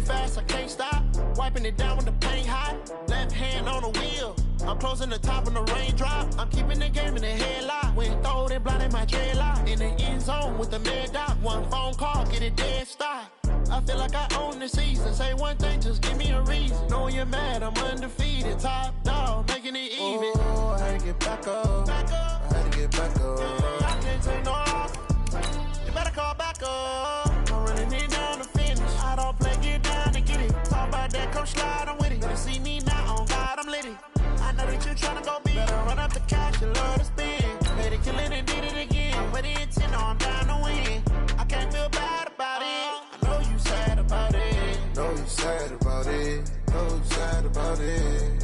fast, I can't stop. Wiping it down when the paint hot. Left hand on the wheel. I'm closing the top when the raindrop. I'm keeping the game in the headlock. When throwed and blinded my dreadlock. In the end zone with the mad dot. One phone call, get it dead stop. I feel like I own the season. Say one thing, just give me a reason. Knowing you're mad, I'm undefeated. Top dog, making it even. Oh, I had to get back up. I had to get back up. I can't take no off. You better call back up. I'm running it down to finish. I don't play, get down and get it. Talk about that, come slide, I'm with it. Better see me now, on God, I'm lit it. I know that you're trying to go big. Better run up the cash, you love to spend. Made it, kill it, and did it again. I'm with the intent, I'm down to win. I can't feel bad about it. I know you sad about it. Know you sad about it. Know you sad about it.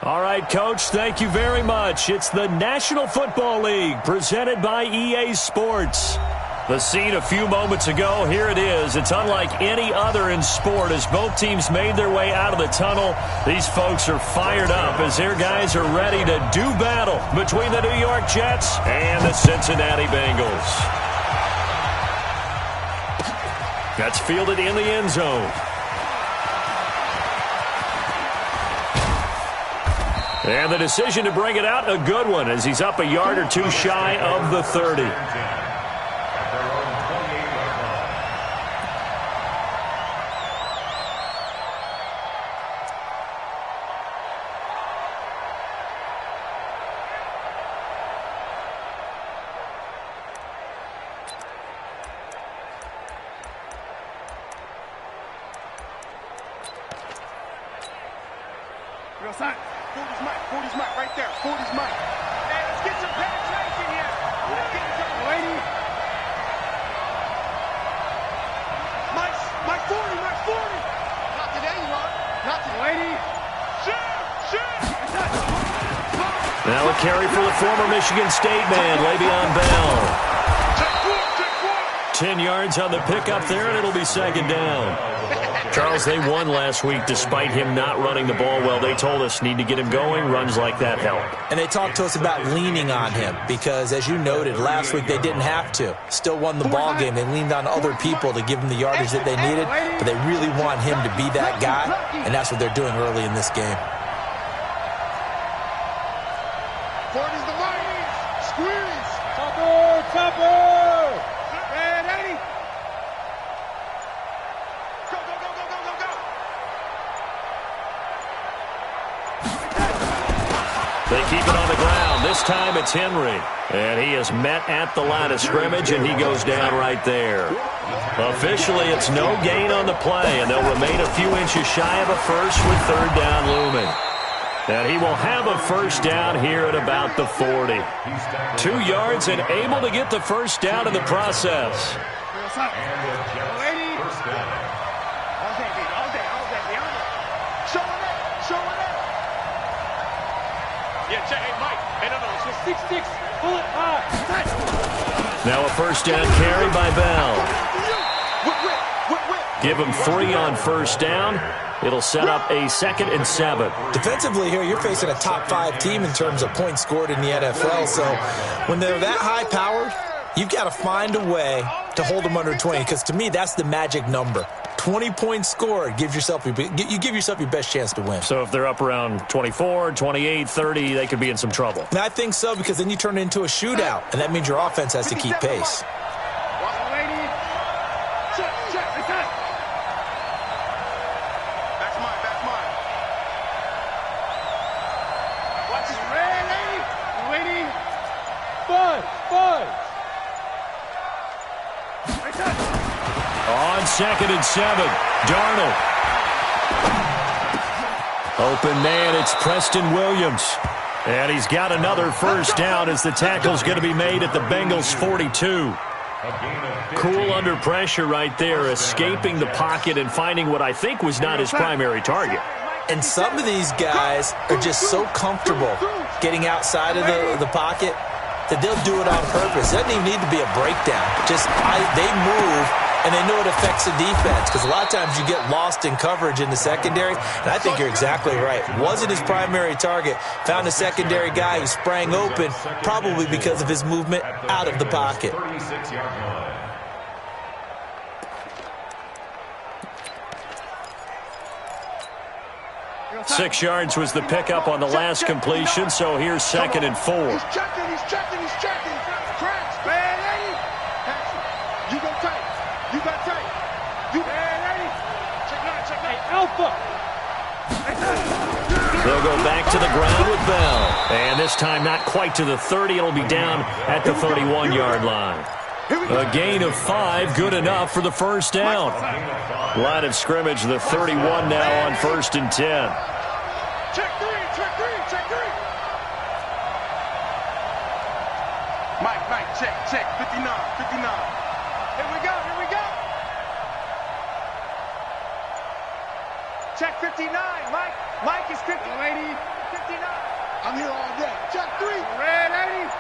All right, Coach, thank you very much. It's the National Football League presented by EA Sports. The scene a few moments ago, here it is. It's unlike any other in sport as both teams made their way out of the tunnel. These folks are fired up as their guys are ready to do battle between the New York Jets and the Cincinnati Bengals. That's fielded in the end zone. And the decision to bring it out, a good one, as he's up a yard or two shy of the 30. Real sign. 40's Mike right there. 40's Mike. Hey, let's get some penetration here. Let's get some. Lady. Mike 40. Not today, Ron. Not today. Lady. Shoot. Now a carry for the former Michigan State man, Le'Veon Bell. Take one. 10 yards on the pickup there, and it'll be second down. Charles, they won last week despite him not running the ball well. They told us need to get him going. Runs like that help. And they talked to us about leaning on him because, as you noted, last week they didn't have to. Still won the ball game. They leaned on other people to give them the yardage that they needed, but they really want him to be that guy, and that's what they're doing early in this game. 40's the money. Squeeze. Chopper. And 80. Go. They keep it on the ground. This time it's Henry. And he is met at the line of scrimmage, and he goes down right there. Officially, it's no gain on the play, and they'll remain a few inches shy of a first with third down looming. And he will have a first down here at about the 40. 2 yards and able to get the first down in the process. Now a first down carry by Bell. Give him 3 on first down. It'll set up a 2nd and 7. Defensively here, you're facing a top 5 team in terms of points scored in the NFL. So when they're that high-powered, you've got to find a way to hold them under 20, because to me, that's the magic number. 20 points scored, you give yourself your best chance to win. So if they're up around 24, 28, 30, they could be in some trouble. And I think so, because then you turn it into a shootout, and that means your offense has to keep pace. On 2nd and 7, Darnold. Open man, it's Preston Williams. And he's got another first down as the tackle's going to be made at the Bengals' 42. Cool under pressure right there, escaping the pocket and finding what I think was not his primary target. And some of these guys are just so comfortable getting outside of the pocket that they'll do it on purpose. It doesn't even need to be a breakdown. Just they move, and they know it affects the defense, because a lot of times you get lost in coverage in the secondary, and I think you're exactly right. Wasn't his primary target. Found a secondary guy who sprang open, probably because of his movement out of the pocket. 6 yards was the pickup on the last completion, so here's 2nd and 4. He's checking. Cracks, man, Eddie. You go tight. You got tight. You man, Eddie. Check 9. Alpha. They'll go back to the ground with Bell. And this time not quite to the 30. It'll be down at the 31-yard line. A gain of 5, good enough for the first down. Line of scrimmage, the 31 now on 1st and 10. Check 3. Mike, check. 59. Here we go. Check 59, Mike is 59. I'm here all day. Check 3. Red 80.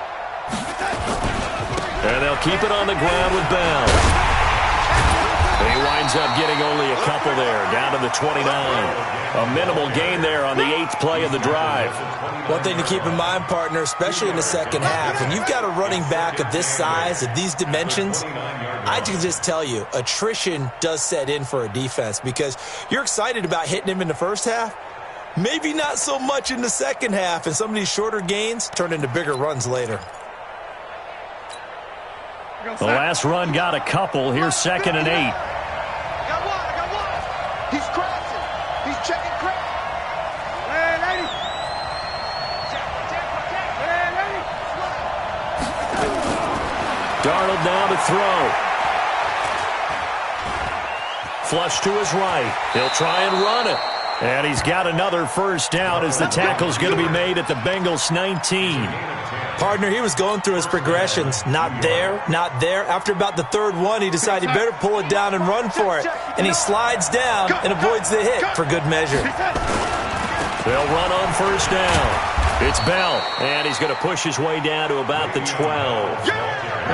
And they'll keep it on the ground with Bell. He winds up getting only a couple there, down to the 29. A minimal gain there on the 8th play of the drive. One thing to keep in mind, partner, especially in the second half, when you've got a running back of this size, of these dimensions, I can just tell you, attrition does set in for a defense, because you're excited about hitting him in the first half, maybe not so much in the second half, and some of these shorter gains turn into bigger runs later. The last run got a couple. Here's 2nd and 8. I got one. He's crashing. He's checking crack. Red 80. Check. Red 80. Darnold now to throw. Flush to his right. He'll try and run it. And he's got another first down as the tackle's going to be made at the Bengals 19. Partner, he was going through his progressions. Not there. After about the 3rd one, he decided he better pull it down and run for it. And he slides down and avoids the hit for good measure. They'll run on first down. It's Bell, and he's going to push his way down to about the 12.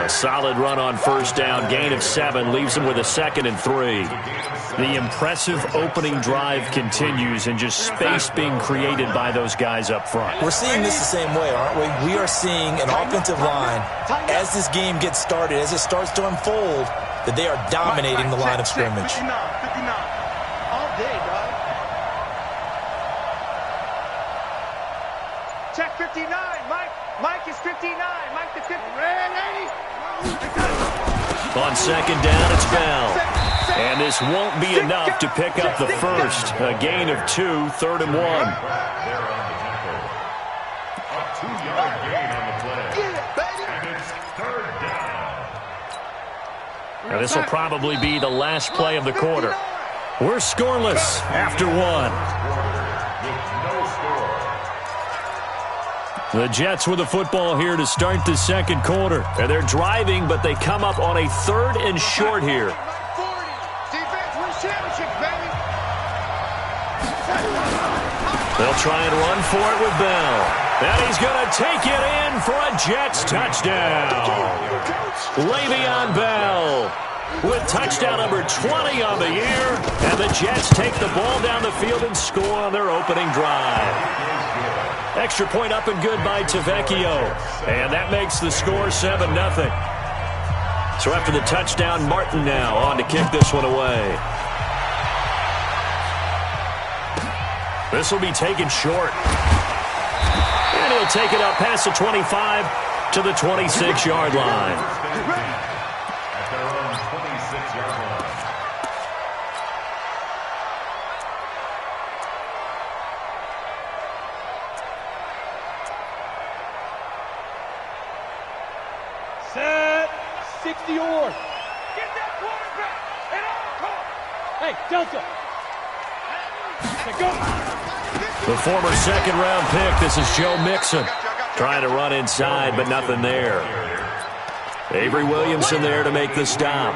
A solid run on first down. Gain of 7 leaves him with a 2nd and 3. The impressive opening drive continues, and just space being created by those guys up front. We're seeing this the same way, aren't we? We are seeing an offensive line, as this game gets started, as it starts to unfold, that they are dominating the line of scrimmage. 59. All day, dog. Check 59, Mike is 59. Mike the 50. Red 80. On 2nd down, it's Bell. And this won't be enough to pick up the first. A gain of 2, 3rd and 1. A 2-yard gain on the play. And it's 3rd down. Now, this will probably be the last play of the quarter. We're scoreless after 1. The Jets with the football here to start the second quarter. And they're driving, but they come up on a 3rd and short here. They'll try and run for it with Bell. And he's going to take it in for a Jets touchdown. Le'Veon Bell with touchdown number 20 on the year. And the Jets take the ball down the field and score on their opening drive. Extra point up and good by Tavecchio. And that makes the score 7-0. So after the touchdown, Martin now on to kick this one away. This will be taken short. And he'll take it up past the 25 to the 26-yard line. At their own 26-yard line. Set. 60 or. Get that quarterback and all. Hey, Delta. Go. The former second-round pick, this is Joe Mixon. Trying to run inside, but nothing there. Avery Williamson there to make the stop.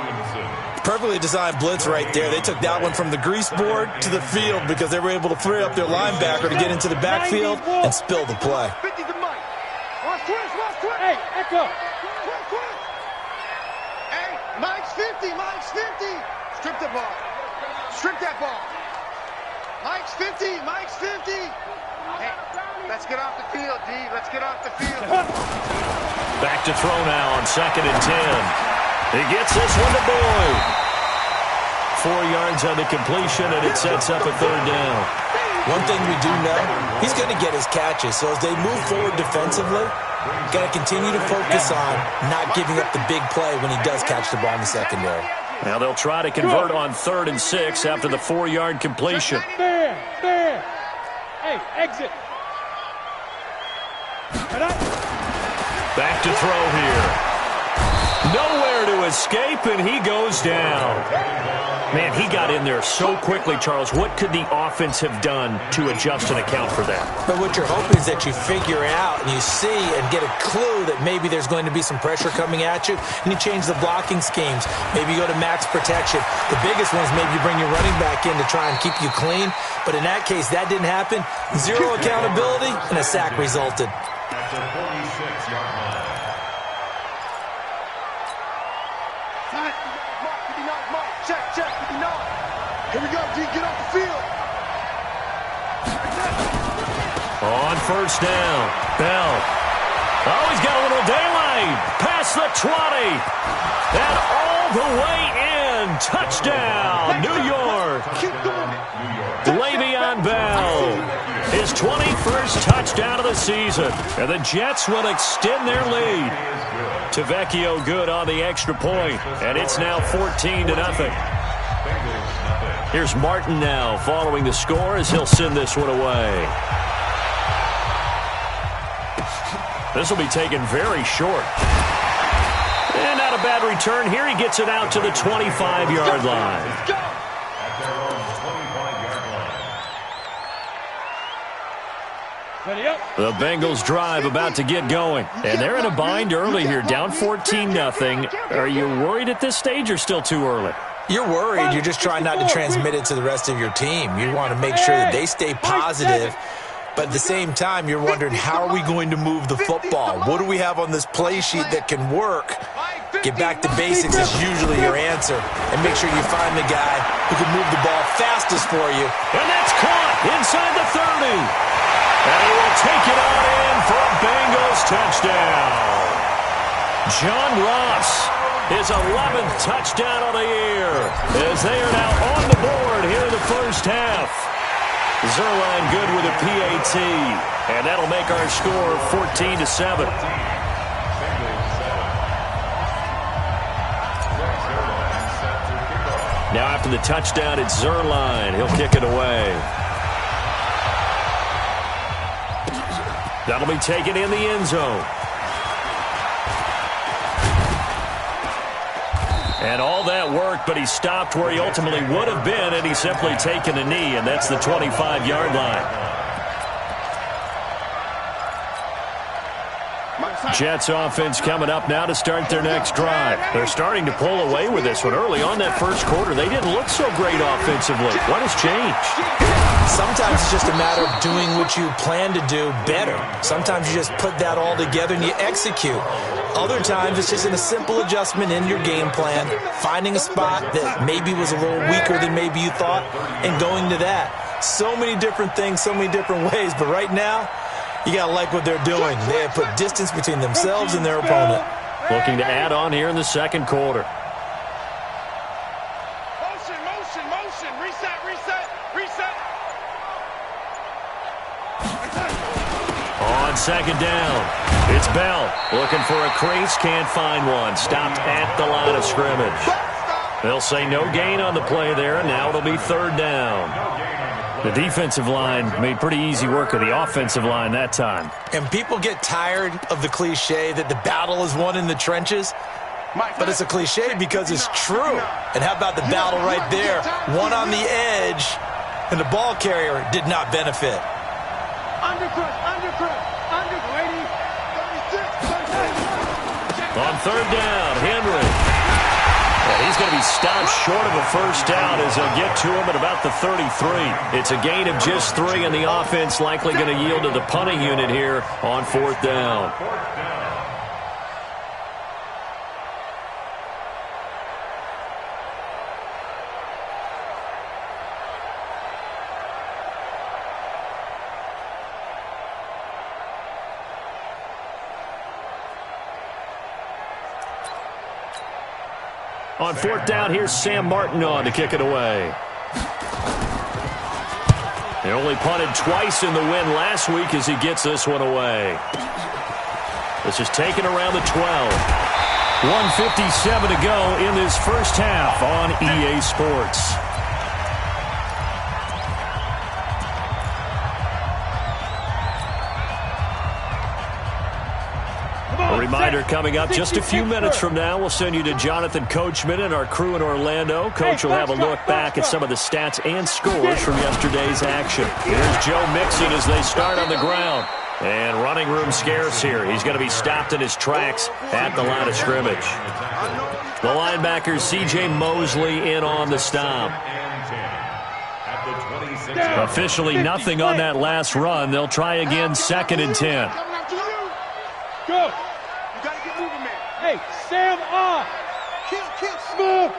Perfectly designed blitz right there. They took that one from the grease board to the field because they were able to free up their linebacker to get into the backfield and spill the play. 50 to Mike. Watch twist, watch twist. Hey, Echo. Hey, Mike's 50, Mike's 50. Strip the ball. Strip that ball. Mike's 50, Mike's 50. Hey, let's get off the field, D. Let's get off the field. Back to throw now on 2nd and 10. He gets this one to Boyd. 4 yards on the completion, and it sets up a 3rd down. One thing we do know, he's going to get his catches. So as they move forward defensively, got to continue to focus on not giving up the big play when he does catch the ball in the secondary. Now they'll try to convert on 3rd and 6 after the 4-yard completion. There. Hey, exit. Back to throw here. Nowhere to escape, and he goes down. Man, he got in there so quickly, Charles. What could the offense have done to adjust and account for that? But what you're hoping is that you figure out and you see and get a clue that maybe there's going to be some pressure coming at you, and you change the blocking schemes. Maybe you go to max protection. The biggest one is maybe you bring your running back in to try and keep you clean. But in that case, that didn't happen. 0 accountability, and a sack resulted. At the 46-yard line. Check, 59. Here we go, D, get off the field. On 1st down, Bell. Oh, he's got a little daylight. Past the 20. And all the way in. Touchdown, New York. Le'Veon Bell. His 21st touchdown of the season. And the Jets will extend their lead. Tavecchio good on the extra point, and it's now 14-0. Here's Martin now following the score as he'll send this one away. This will be taken very short. And not a bad return here. He gets it out to the 25-yard line. The Bengals drive about to get going. And they're in a bind early here, down 14-0. Are you worried at this stage or still too early? You're worried. You're just trying not to transmit it to the rest of your team. You want to make sure that they stay positive. But at the same time, you're wondering, how are we going to move the football? What do we have on this play sheet that can work? Get back to basics is usually your answer. And make sure you find the guy who can move the ball fastest for you. And that's caught inside the 30. And he will take it on in for a Bengals touchdown. John Ross, his 11th touchdown of the year, as they are now on the board here in the first half. Zerline good with a PAT, and that'll make our score 14-7. Now after the touchdown, it's Zerline. He'll kick it away. That'll be taken in the end zone. And all that work, but he stopped where he ultimately would have been, and he's simply taken a knee, and that's the 25-yard line. Jets offense coming up now to start their next drive. They're starting to pull away with this one. Early on that first quarter, they didn't look so great offensively. What has changed? Sometimes it's just a matter of doing what you plan to do better. Sometimes you just put that all together and you execute. Other times it's just in a simple adjustment in your game plan, finding a spot that maybe was a little weaker than maybe you thought, and going to that. So many different things, so many different ways, but right now, you got to like what they're doing. They have put distance between themselves and their opponent. Looking to add on here in the second quarter. Motion. Reset. On second down, it's Bell looking for a crease, can't find one. Stopped at the line of scrimmage. They'll say no gain on the play there, and now it'll be third down. The defensive line made pretty easy work of the offensive line that time. And people get tired of the cliche that the battle is won in the trenches. But it's a cliche because it's true. And how about the battle right there? One on the edge, and the ball carrier did not benefit. Undercrush. 36. On third down, Henry. And he's going to be stopped short of a first down as they'll get to him at about the 33. It's a gain of just 3, and the offense likely going to yield to the punting unit here on fourth down. On fourth down, here's Sam Martin on to kick it away. They only punted twice in the win last week as he gets this one away. This is taken around the 12. 1:57 to go in this first half on EA Sports. A reminder coming up just a few minutes from now. We'll send you to Jonathan Coachman and our crew in Orlando. Coach will have a look back at some of the stats and scores from yesterday's action. Here's Joe Mixon as they start on the ground. And running room scarce here. He's going to be stopped in his tracks at the line of scrimmage. The linebacker, C.J. Mosley, in on the stop. Officially nothing on that last run. They'll try again, 2nd and 10. Go. You got to get moving, man. Hey, Sam on. Kill. Move.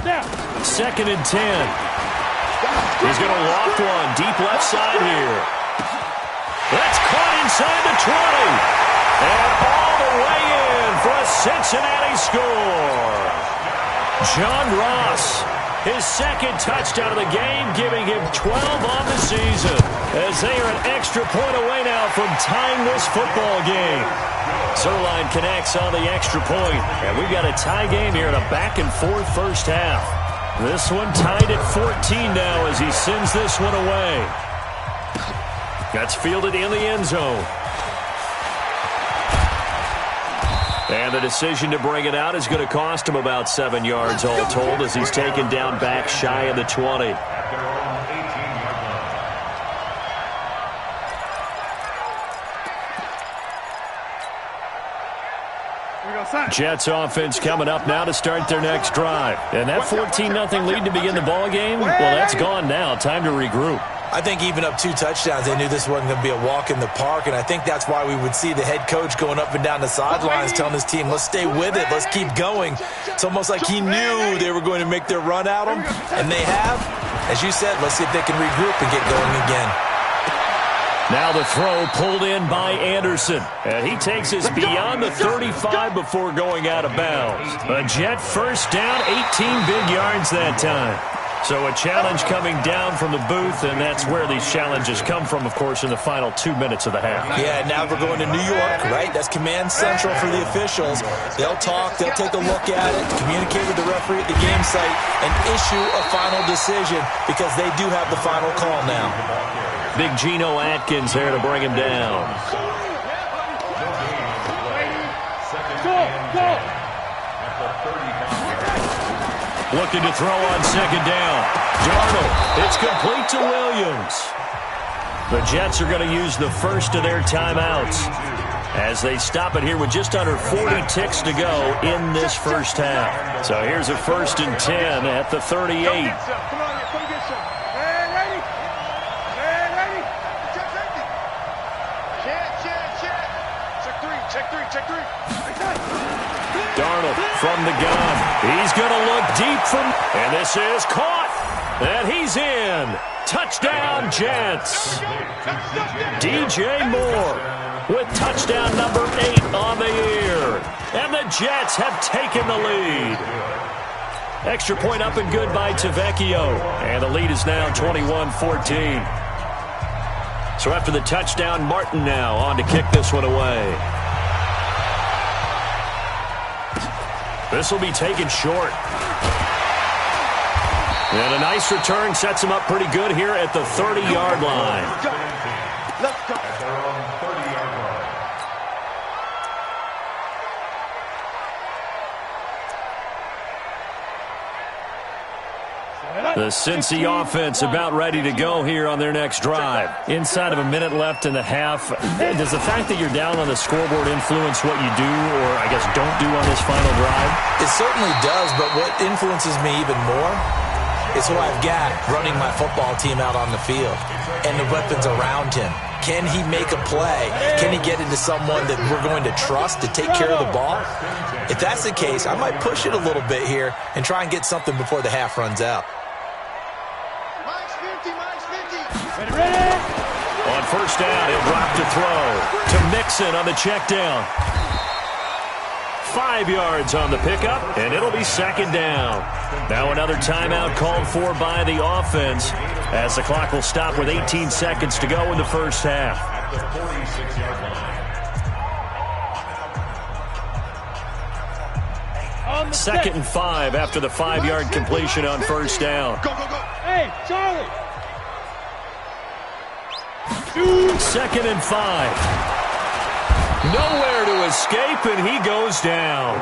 Now. 2nd and 10. He's going to loft one deep left side here. That's caught inside the 20. And all the way in for a Cincinnati score. John Ross, his 2nd touchdown of the game, giving him 12 on the season, as they are an extra point away now from tying this football game. Zerline connects on the extra point, and we've got a tie game here in a back-and-forth first half. This one tied at 14 now as he sends this one away. That's fielded in the end zone. And the decision to bring it out is going to cost him about 7 yards all told as he's taken down back shy of the 20. Jets offense coming up now to start their next drive. And that 14-0 lead to begin the ball game, well, that's gone now. Time to regroup. I think even up 2 touchdowns, they knew this wasn't going to be a walk in the park, and I think that's why we would see the head coach going up and down the sidelines telling his team, let's stay with it, let's keep going. It's almost like he knew they were going to make their run at him, and they have. As you said, let's see if they can regroup and get going again. Now the throw pulled in by Anderson, and he takes us beyond the 35 before going out of bounds. A Jet first down, 18 big yards that time. So a challenge coming down from the booth, and that's where these challenges come from, of course, in the final 2 minutes of the half. Yeah, now we're going to New York, right? That's command central for the officials. They'll talk, they'll take a look at it, communicate with the referee at the game site, and issue a final decision because they do have the final call now. Big Geno Atkins there to bring him down. Go. Looking to throw on 2nd down. Darnold, it's complete to Williams. The Jets are going to use the first of their timeouts as they stop it here with just under 40 ticks to go in this first half. So here's a 1st and 10 at the 38. Come on, come get some. Ready? Check three. Darnold from the gun. He's going to look deep from, and this is caught, and he's in. Touchdown, Jets. DJ Moore with touchdown number 8 on the year. And the Jets have taken the lead. Extra point up and good by Tavecchio. And the lead is now 21-14. So after the touchdown, Martin now on to kick this one away. This will be taken short. And a nice return sets him up pretty good here at the 30-yard line. Let's go. At their own 30-yard line. Set The Cincy offense about ready to go here on their next drive. Inside of a minute left in the half, does the fact that you're down on the scoreboard influence what you do or, I guess, don't do on this final drive? It certainly does, but what influences me even more is who I've got running my football team out on the field and the weapons around him. Can he make a play? Can he get into someone that we're going to trust to take care of the ball? If that's the case, I might push it a little bit here and try and get something before the half runs out. Mike's 50, Mike's 50. Ready? On first down, he'll drop to throw to Mixon on the check down. 5 yards on the pickup, and it'll be second down. Now another timeout called for by the offense as the clock will stop with 18 seconds to go in the first half. At the 46-yard line. Second and 5 after the 5-yard completion on first down. Go, go, go. Hey, Charlie. Second and 5. Nowhere to escape, and he goes down.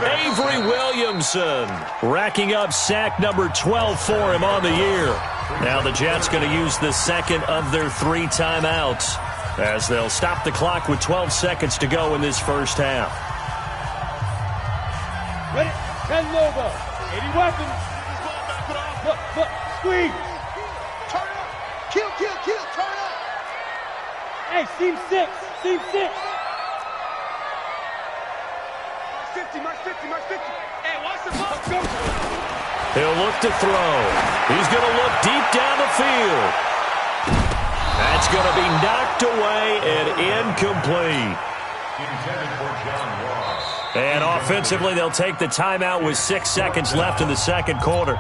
Avery Williamson racking up sack number 12 for him on the year. Now the Jets going to use the second of their 3 timeouts as they'll stop the clock with 12 seconds to go in this first half. Ready? 10 logo. 80 weapons. Look, squeeze. Turn up. Kill, turn up. Hey, seam 6. Seam 6. March 50. Hey, watch the ball. Go. He'll look to throw. He's going to look deep down the field. That's going to be knocked away and incomplete. Intended for John Ross. And offensively, they'll take the timeout with 6 seconds left in the second quarter.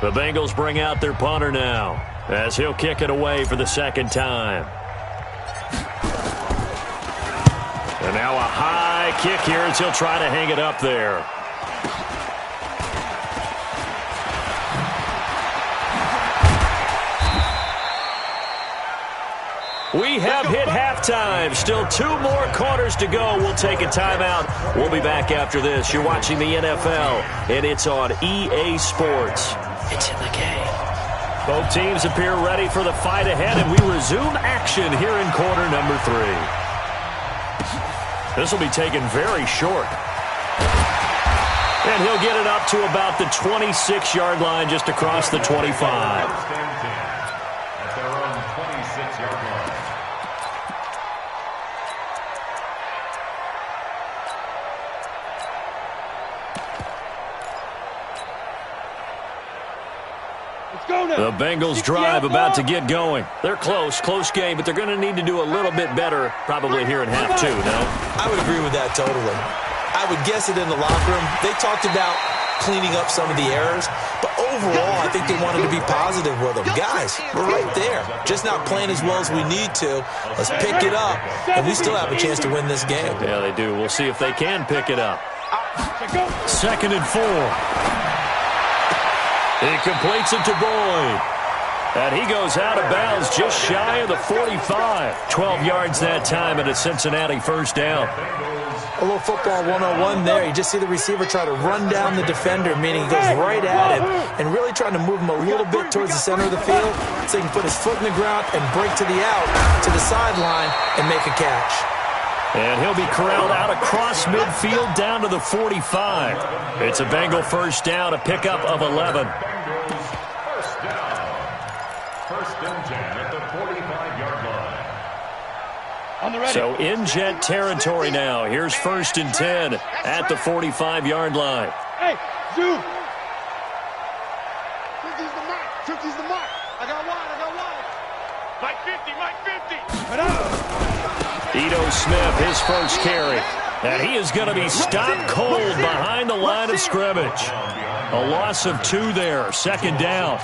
The Bengals bring out their punter now as he'll kick it away for the second time. And now a high kick here as he'll try to hang it up there. We have hit halftime. Still 2 more quarters to go. We'll take a timeout. We'll be back after this. You're watching the NFL, and it's on EA Sports. It's in the game. Both teams appear ready for the fight ahead, and we resume action here in quarter number 3. This will be taken very short. And he'll get it up to about the 26-yard line just across the 25. At their own 26-yard line. The Bengals drive about to get going. They're close game, but they're going to need to do a little bit better probably here in half 2, no? I would agree with that totally. I would guess it in the locker room. They talked about cleaning up some of the errors, but overall, I think they wanted to be positive with them. Guys, we're right there. Just not playing as well as we need to. Let's pick it up, and we still have a chance to win this game. Yeah, they do. We'll see if they can pick it up. Second and 4. He completes it to Boyd. And he goes out of bounds just shy of the 45. 12 yards that time and a Cincinnati first down. A little football 101 there. You just see the receiver try to run down the defender, meaning he goes right at him and really trying to move him a little bit towards the center of the field so he can put his foot in the ground and break to the out, to the sideline, and make a catch. And he'll be corralled out across midfield down to the 45. It's a Bengal first down, a pickup of 11. First down. First and 10 at the 45-yard line. On the ready. So in Jet territory now. Here's first and 10 at the 45-yard line. Hey, zoom. 50's the mark. 50's the mark. I got wide. Mike 50. Right up. Ito Smith, his first carry. And he is going to be stopped cold behind the line of scrimmage. A loss of 2 there, second down.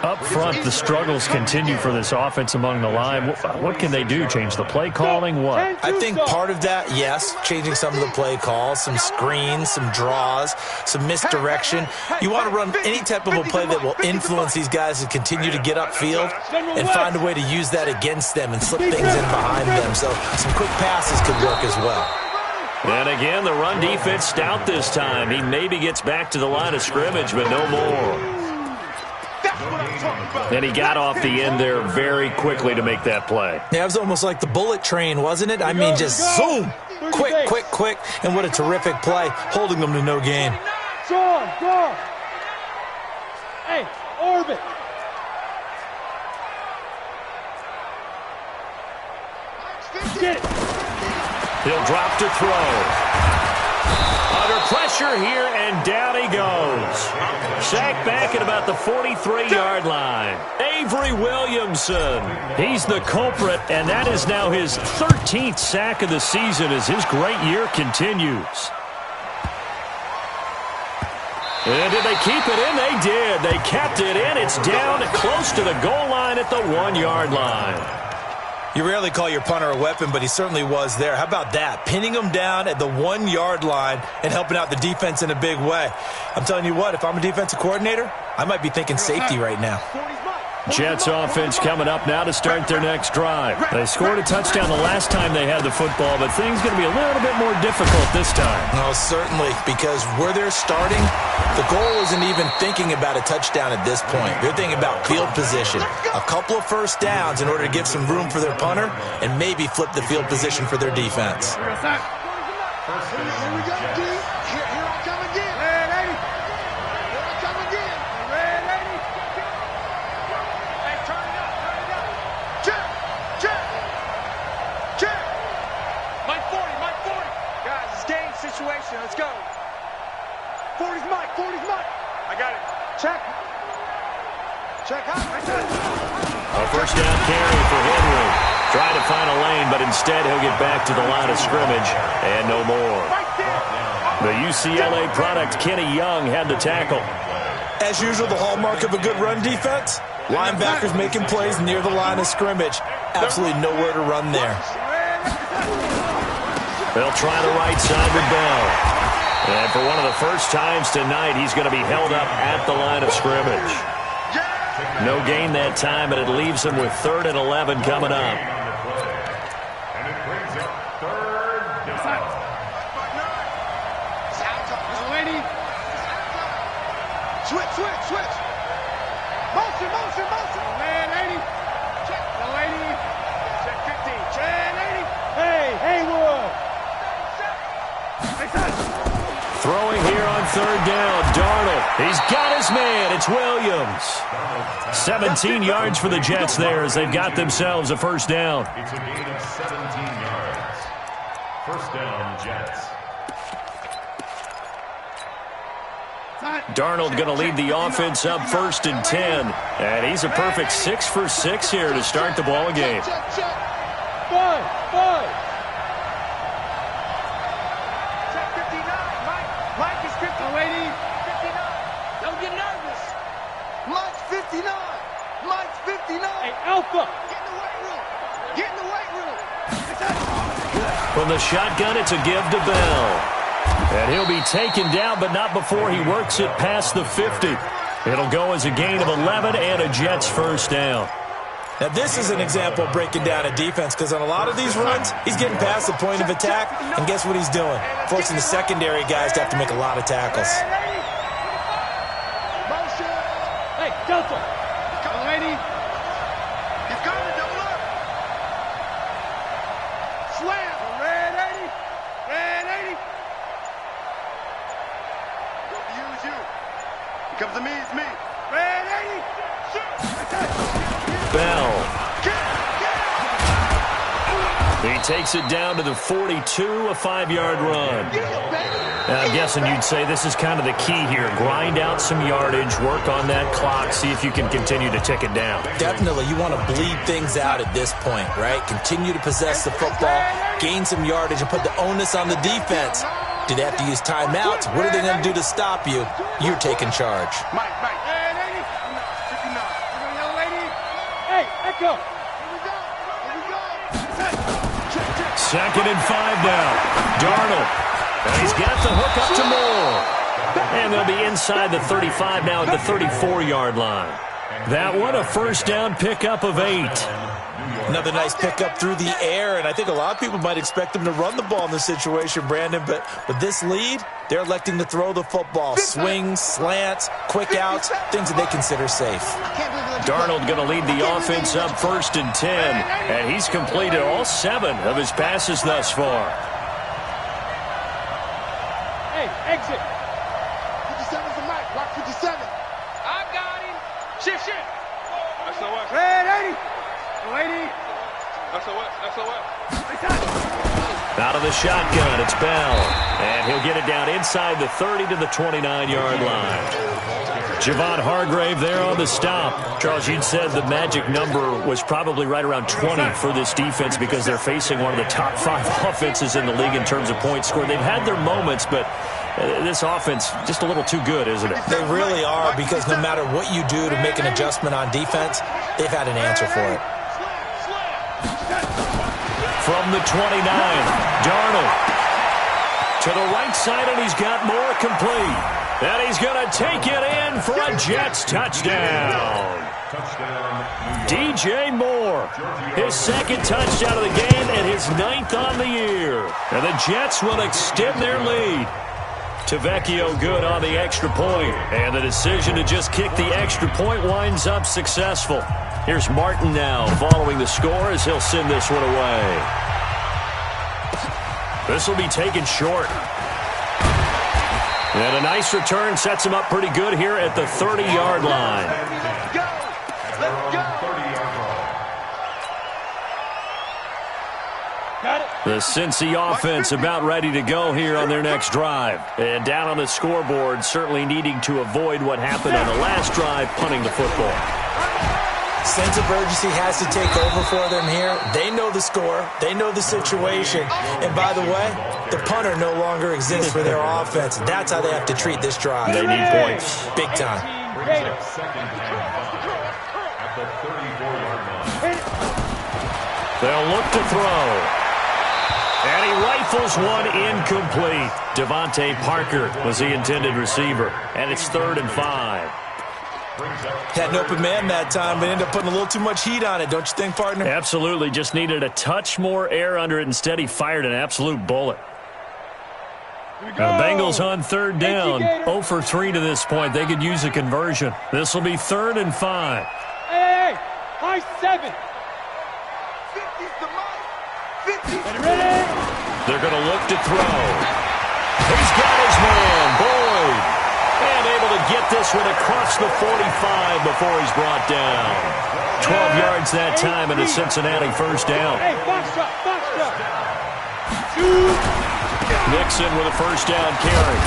Up front, the struggles continue for this offense among the line. What can they do? Change the play calling? What? I think part of that, yes, changing some of the play calls, some screens, some draws, some misdirection. You want to run any type of a play that will influence these guys to continue to get upfield and find a way to use that against them and slip things in behind them. So some quick passes could work as well. And again, the run defense stout this time. He maybe gets back to the line of scrimmage, but no more. And he got off the end there very quickly to make that play. Yeah, it was almost like the bullet train, wasn't it? I mean, just zoom, quick, quick, quick, and what a terrific play, holding them to no gain. John. Hey, orbit. Get it. He'll drop to throw. Under pressure here, and down he goes. Sacked back at about the 43-yard line. Avery Williamson. He's the culprit, and that is now his 13th sack of the season as his great year continues. And did they keep it in? They did. They kept it in. It's down close to the goal line at the 1-yard line. You rarely call your punter a weapon, but he certainly was there. How about that? Pinning him down at the 1-yard line and helping out the defense in a big way. I'm telling you what, if I'm a defensive coordinator, I might be thinking safety right now. Jets offense coming up now to start their next drive. They scored a touchdown the last time they had the football, but things going to be a little bit more difficult this time. No, certainly, because where they're starting, the goal isn't even thinking about a touchdown at this point. They're thinking about field position. A couple of first downs in order to give some room for their punter and maybe flip the field position for their defense. Here we go, D. Here I come again. Red 80. Here I come again. Red 80. Hey, turn it up. Check. Mike 40. Guys, it's game situation. Let's go. 40's Mike. I got it. Check high. A first down carry for Henry. Trying to find a lane, but instead he'll get back to the line of scrimmage and no more. The UCLA product, Kenny Young, had the tackle. As usual, the hallmark of a good run defense, linebackers making plays near the line of scrimmage. Absolutely nowhere to run there. They'll try the right side with Bell. And for one of the first times tonight, he's going to be held up at the line of scrimmage. No gain that time, but it leaves him with 3rd and 11 coming up. And it brings up 3rd down. Switch. Motion. Man 80. Check. No 80. Check 15. Check 80. Hey, Haywood. Throwing here on 3rd down, Darnold. He's got his man. It's Williams. 17 yards for the Jets there as they've got themselves a first down. It's a gain of 17 yards. First down, Jets. Darnold going to lead the offense up 1st and 10. And he's a perfect 6 for 6 here to start the ball game. Five. Mike is 59. Don't get nervous. Mike's 59. Hey, Alpha. Get in the weight room. From the shotgun, it's a give to Bell. And he'll be taken down, but not before he works it past the 50. It'll go as a gain of 11 and a Jets first down. Now, this is an example of breaking down a defense, because on a lot of these runs, he's getting past the point of attack, and guess what he's doing? Forcing the secondary guys to have to make a lot of tackles. Hey, Delta. Lady. He's coming, double up. Slam. Red 80. Don't use you. Here comes the me, it's me. Red 80. Shoot. Bell. He takes it down to the 42, a 5-yard run. And I'm guessing you'd say this is kind of the key here. Grind out some yardage, work on that clock, see if you can continue to tick it down. Definitely, you want to bleed things out at this point, right? Continue to possess the football, gain some yardage, and put the onus on the defense. Do they have to use timeouts? What are they going to do to stop you? You're taking charge. Mike. Hey, lady. 59. Young lady. Hey, echo. Here we go. Second and 5 now. Darnold. And he's got the hook up to Moore. And they'll be inside the 35 now at the 34-yard line. That one, a first down pickup of 8. Another nice pickup through the air, and I think a lot of people might expect them to run the ball in this situation, Brandon, but with this lead, they're electing to throw the football. Swings, slants, quick outs, things that they consider safe. Darnold going to lead the offense up first and 10, and he's completed all 7 of his passes thus far. Hey, exit. 57's the Mike. Block 57. I got him. Shift. That's the what? Hey, lady. That's the what? Out of the shotgun, it's Bell. And he'll get it down inside the 30 to the 29-yard line. Javon Hargrave there on the stop. Charles, you'd said the magic number was probably right around 20 for this defense because they're facing one of the top 5 offenses in the league in terms of points scored. They've had their moments, but this offense just a little too good, isn't it? They really are, because no matter what you do to make an adjustment on defense, they've had an answer for it. From the 29, Darnold to the right side, and he's got Moore complete. And he's going to take it in for a Jets touchdown. DJ Moore, his second touchdown of the game and his 9th on the year. And the Jets will extend their lead. Tavecchio good on the extra point, and the decision to just kick the extra point winds up successful. Here's Martin now following the score as he'll send this one away. This will be taken short. And a nice return sets him up pretty good here at the 30-yard line. Let's go. Got it. The Cincy offense about ready to go here on their next drive. And down on the scoreboard, certainly needing to avoid what happened on the last drive, punting the football. Sense of urgency has to take over for them here. They know the score. They know the situation. And by the way, the punter no longer exists for their offense. That's how they have to treat this drive. They need points. Big time. They'll look to throw. And he rifles one incomplete. Devontae Parker was the intended receiver. And it's 3rd and 5. Had an open man that time, but ended up putting a little too much heat on it, don't you think, partner? Absolutely. Just needed a touch more air under it. Instead, he fired an absolute bullet. Now, Bengals on 3rd down. 0 for 3 to this point. They could use a conversion. This will be 3rd and 5. Hey, high 7. 50's the Mike. 50. Ready? They're going to look to throw. He's got his man, Boyd. And able to get this one across the 45 before he's brought down. 12 yards that time and a Cincinnati first down. Hey, box drop. Nixon with a first down carry.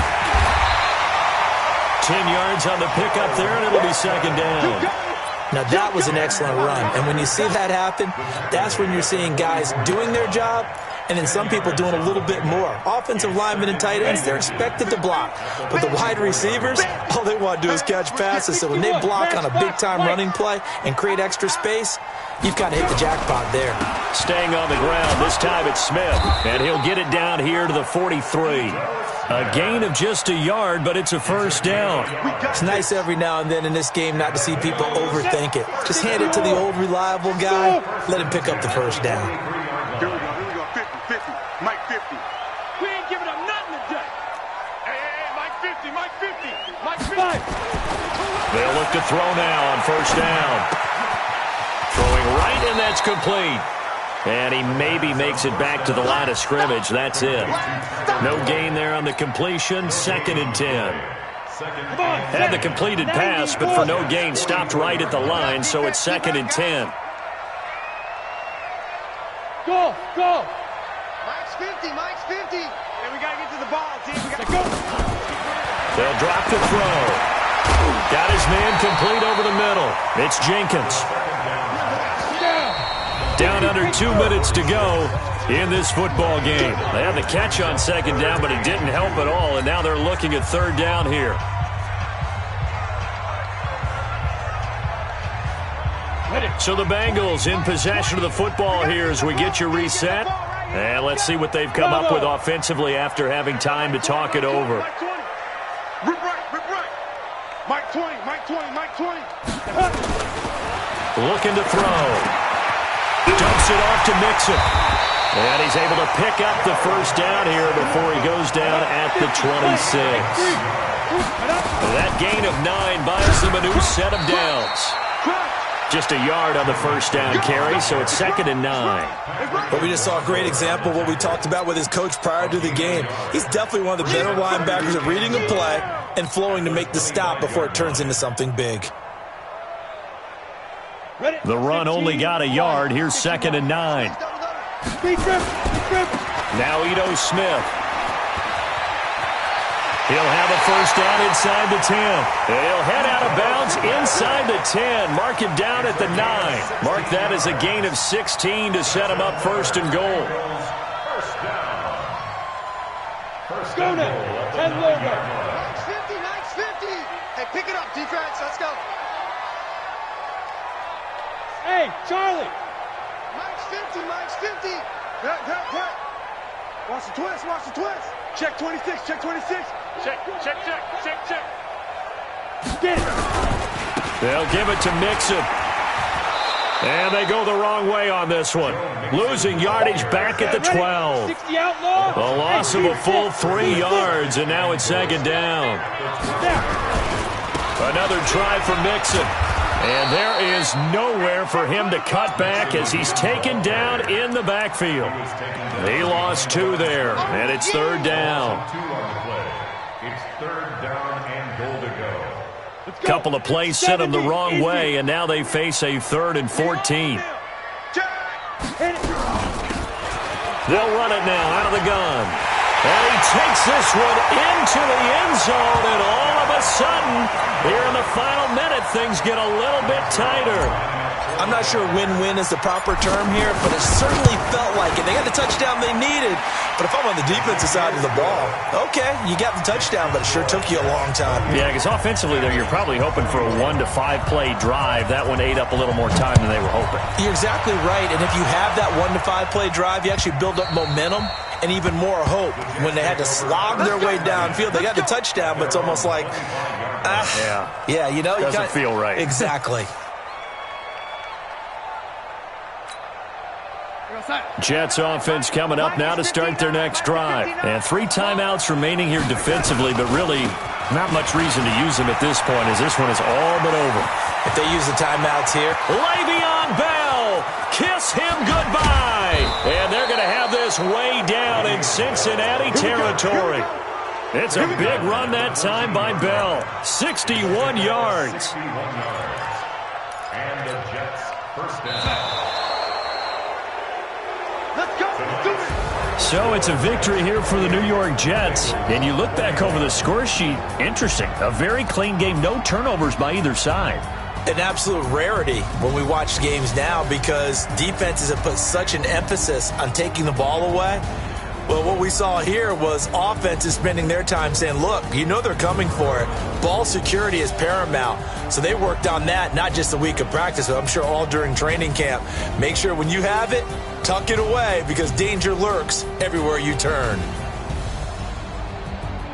10 yards on the pickup there, and it'll be 2nd down. Now, that was an excellent run. And when you see that happen, that's when you're seeing guys doing their job and then some people doing a little bit more. Offensive linemen and tight ends, they're expected to block. But the wide receivers, all they want to do is catch passes. So when they block on a big-time running play and create extra space, you've got to hit the jackpot there. Staying on the ground, this time it's Smith. And he'll get it down here to the 43. A gain of just a yard, but it's a first down. It's nice every now and then in this game not to see people overthink it. Just hand it to the old reliable guy. Let him pick up the first down. Here we go. 50. Mike 50. We ain't giving up nothing today. Hey, Mike 50. Mike 5. They'll look to throw now on first down. Throwing right, and that's complete. And he maybe makes it back to the line of scrimmage. That's it. No gain there on the completion. 2nd and 10. Had the completed pass, but for no gain, stopped right at the line, so it's 2nd and 10. Go. Mike's 50. Hey, we got to get to the ball, team. We got to Go. They'll drop the throw. Got his man complete over the middle. It's Jenkins. Down under 2 minutes to go. in this football game. They had the catch on second down, but it didn't help at all, and now they're looking at third down here. So the Bengals in possession of the football here as we get you reset. And let's see what they've come up with offensively after having time to talk it over. Rip right. Mike 20, Mike 20, Mike 20. Looking to throw. Dumps it off to Mixon. And he's able to pick up the first down here before he goes down at the 26. That gain of 9 buys them a new set of downs. Just a yard on the first down carry, so it's 2nd and 9. But we just saw a great example of what we talked about with his coach prior to the game. He's definitely one of the better linebackers at reading a play and flowing to make the stop before it turns into something big. The run only got a yard. Here's 2nd and 9. Now Ito Smith. He'll have a first down inside the 10. He'll head out of bounds inside the 10. Mark it down at the 9. Mark that as a gain of 16 to set him up 1st and goal. Go now. 10 logo. Nice 50, nice 50. Hey, pick it up, defense. Let's go. Hey, Charlie. Mike's 50, Mike's 50. Good. Watch the twist, watch the twist. Check 26, check 26. Check. Get it. They'll give it to Mixon. And they go the wrong way on this one. Losing yardage back at the 12. 60 outlaw. A loss of a full 3 yards, and now it's 2nd down. Another try for Mixon. And there is nowhere for him to cut back as he's taken down in the backfield. He lost 2 there, and it's 3rd down. It's 3rd down and goal to go. Couple of plays sent them the wrong way, and now they face a 3rd and 14. They'll run it now out of the gun. And he takes this one into the end zone, and all of a sudden, here in the final minute, things get a little bit tighter. I'm not sure win-win is the proper term here, but it certainly felt like it. They got the touchdown they needed, but if I'm on the defensive side of the ball, okay, you got the touchdown, but it sure took you a long time. Yeah, because offensively there, you're probably hoping for a 1 to 5 play drive. That one ate up a little more time than they were hoping. You're exactly right, and if you have that 1 to 5 play drive, you actually build up momentum and even more hope. When they had to slog their way downfield, they got the touchdown, but it's almost like, yeah, you know, doesn't feel right. Exactly. Jets offense coming up now to start their next drive. And 3 timeouts remaining here defensively, but really not much reason to use them at this point as this one is all but over. If they use the timeouts here. Le'Veon Bell, kiss him goodbye. And they're going to have this way down in Cincinnati territory. It's a big run that time by Bell. 61 yards. And the Jets first down. So it's a victory here for the New York Jets. And you look back over the score sheet, interesting. A very clean game, no turnovers by either side. An absolute rarity when we watch games now because defenses have put such an emphasis on taking the ball away. Well, what we saw here was offenses spending their time saying, look, you know they're coming for it. Ball security is paramount. So they worked on that, not just a week of practice, but I'm sure all during training camp. Make sure when you have it, tuck it away because danger lurks everywhere you turn.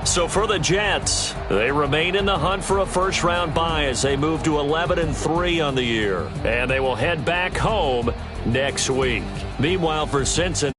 So for the Jets, they remain in the hunt for a first-round bye as they move to 11-3 on the year. And they will head back home next week. Meanwhile, for Cincinnati,